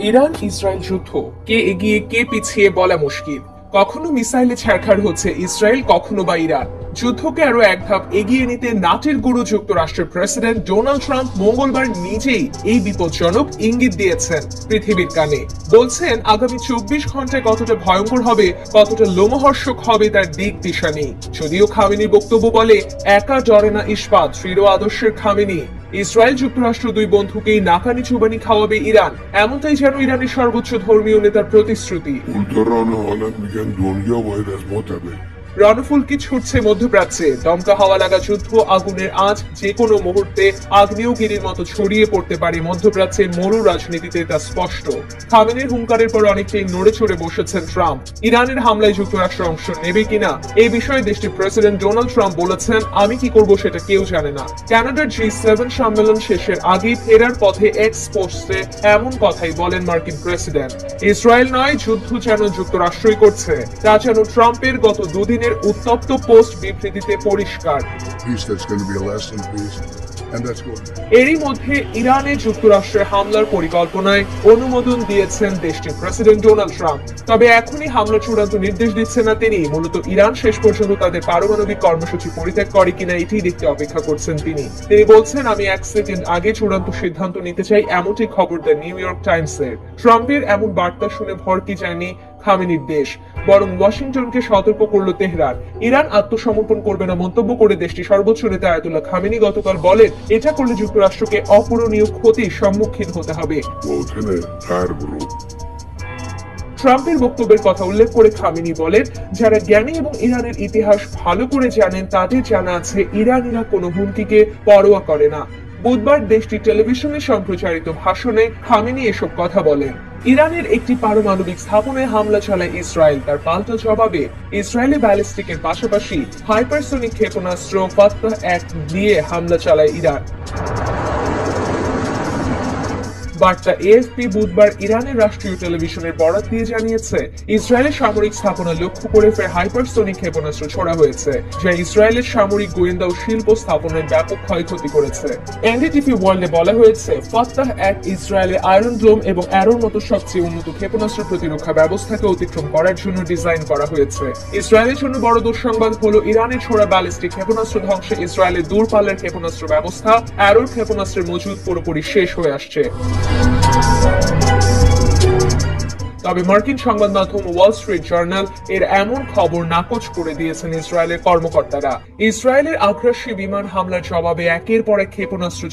Iran Israel যুদ্ধ কে এগিয়ে কে পিছিয়ে বলা মুশকিল। কখনো মিসাইলে ছাড়খাড় হচ্ছে ইসরায়েল, কখনো বা ইরান। যুদ্ধকে আরো এক ধাপ এগিয়ে নিতে নাটের গুরু যুক্তরাষ্ট্রের প্রেসিডেন্ট ডোনাল্ড ট্রাম্প মঙ্গলবার নিজেই এই বিপজ্জনক ইঙ্গিত দিয়েছেন পৃথিবীর কানে। বলছেন আগামী 24 ঘন্টায় কতটা ভয়ঙ্কর হবে, কতটা লোমহর্ষক হবে তার দিক দিশা নেই। যদিও খামেনির বক্তব্য বলে একা ডরে না ইস্পাত, দৃঢ় আদর্শের খামেনি। ইসরায়েল যুক্তরাষ্ট্র দুই বন্ধুকেই নাকানি চুবানি খাওয়াবে ইরান, এমনটাই যেন ইরানের সর্বোচ্চ ধর্মীয় নেতার প্রতিশ্রুতি। রণফুলকি ছুটছে মধ্যপ্রাচ্যে, দমকা হাওয়া লাগা যুদ্ধ আগুনের আঁচ যে কোনো মুহূর্তে আগ্নেয়গিরির মতো ছড়িয়ে পড়তে পারে মধ্যপ্রাচ্যের মরু রাজনীতিতে, তা স্পষ্ট। খামেনির হুঙ্কারের পর অনেকটাই নড়ে চড়ে বসেছেন ট্রাম্প। ইরানের হামলায় যুক্তরাষ্ট্র অংশ নেবে কিনা এই বিষয়ে দেশটির প্রেসিডেন্ট ডোনাল্ড ট্রাম্প বলেছেন, আমি কি করব সেটা কেউ জানে না। কানাডার G7 সম্মেলন শেষের আগেই ফেরার পথে এক্স পোস্টে এমন কথাই বলেন মার্কিন প্রেসিডেন্ট। ইসরায়েল নয়, যুদ্ধ যেন যুক্তরাষ্ট্রই করছে, তা যেন ট্রাম্পের গত দুদিন উত্তপ্ত পোস্ট বিবৃতিতে পরিষ্কার। এরই মধ্যে ইরানে যুক্তরাষ্ট্রের হামলার পরিকল্পনায় অনুমোদন দিয়েছেন দেশটির প্রেসিডেন্ট ডোনাল্ড ট্রাম্প। তবে এখনই হামলার চূড়ান্ত নির্দেশ দিচ্ছেন না তিনি। মূলত ইরান শেষ পর্যন্ত তাদের পারমাণবিক কর্মসূচি পরিত্যাগ করে কিনা এটি দেখতে অপেক্ষা করছেন তিনি। বলছেন, আমি 1 সেকেন্ড আগে চূড়ান্ত সিদ্ধান্ত নিতে চাই, এমনটি খবর দেন নিউ ইয়র্ক টাইমসের। ট্রাম্পের এমন বার্তা শুনে ভরকি যায়নি খামেনির দেশ, বরং ওয়াশিংটনকে সতর্ক করল তেহরান। ইরান আত্মসমর্পণ করবে না মন্তব্য করে দেশটির সর্বোচ্চ নেতা আয়াতুল্লাহ খামেনি গতকাল বলেন, এটা করলে যুক্তরাষ্ট্রকে অপূরণীয় ক্ষতির সম্মুখীন হতে হবে। ট্রাম্পের বক্তব্যের কথা উল্লেখ করে খামেনি বলেন, যারা জ্ঞানী এবং ইরানের ইতিহাস ভালো করে জানেন তাদের জানা আছে ইরানিরা কোনো হুমকিকে পরোয়া করে না। বুধবার দেশটির টেলিভিশনে সম্প্রচারিত ভাষণে খামেনি এসব কথা বলেন। ইরানের একটি পারমাণবিক স্থাপনায় হামলা চালায় ইসরায়েল, তার পাল্টা জবাবে ইসরায়েলি ব্যালিস্টিকের পাশাপাশি হাইপারসোনিক ক্ষেপণাস্ত্র ফাত্তাহ 1 দিয়ে হামলা চালায় ইরান। বার্তা এএফপি বুধবার ইরানের রাষ্ট্রীয় টেলিভিশনের বরাত দিয়ে জানিয়েছে, ইসরায়েলের সামরিক স্থাপনা লক্ষ্য করে ফের হাইপারসোনিক ক্ষেপণাস্ত্র ছোড়া হয়েছে, যা ইসরায়েলের সামরিক গোয়েন্দা ও শিল্প স্থাপনায় ব্যাপক ক্ষয়ক্ষতি করেছে। এনডিটিভি ওয়ার্ল্ডে বলা হয়েছে, ফাত্তাহ 1 ইসরায়েলের আয়রন ডোম এবং অ্যারোর মতো সবচেয়ে উন্নত ক্ষেপণাস্ত্র প্রতিরক্ষা ব্যবস্থাকে অতিক্রম করার জন্য ডিজাইন করা হয়েছে। ইসরায়েলের জন্য বড় দুঃসংবাদ হলো ইরানের ছোড়া ব্যালিস্টিক ক্ষেপণাস্ত্র ধ্বংসে ইসরায়েলের দূরপাল্লার ক্ষেপণাস্ত্র ব্যবস্থা অ্যারোর ক্ষেপণাস্ত্রের মজুদ পুরোপুরি শেষ হয়ে আসছে। তবে মার্কিন সংবাদ মাধ্যম ওয়াল স্ট্রিট জার্নাল এর এমন খবর নাকচ করে দিয়েছেন ইসরায়েলের কর্মকর্তারা। ইসরায়েলের আগ্রাসী বিমান হামলার জবাবে একের পর এক ক্ষেপণাস্ত্র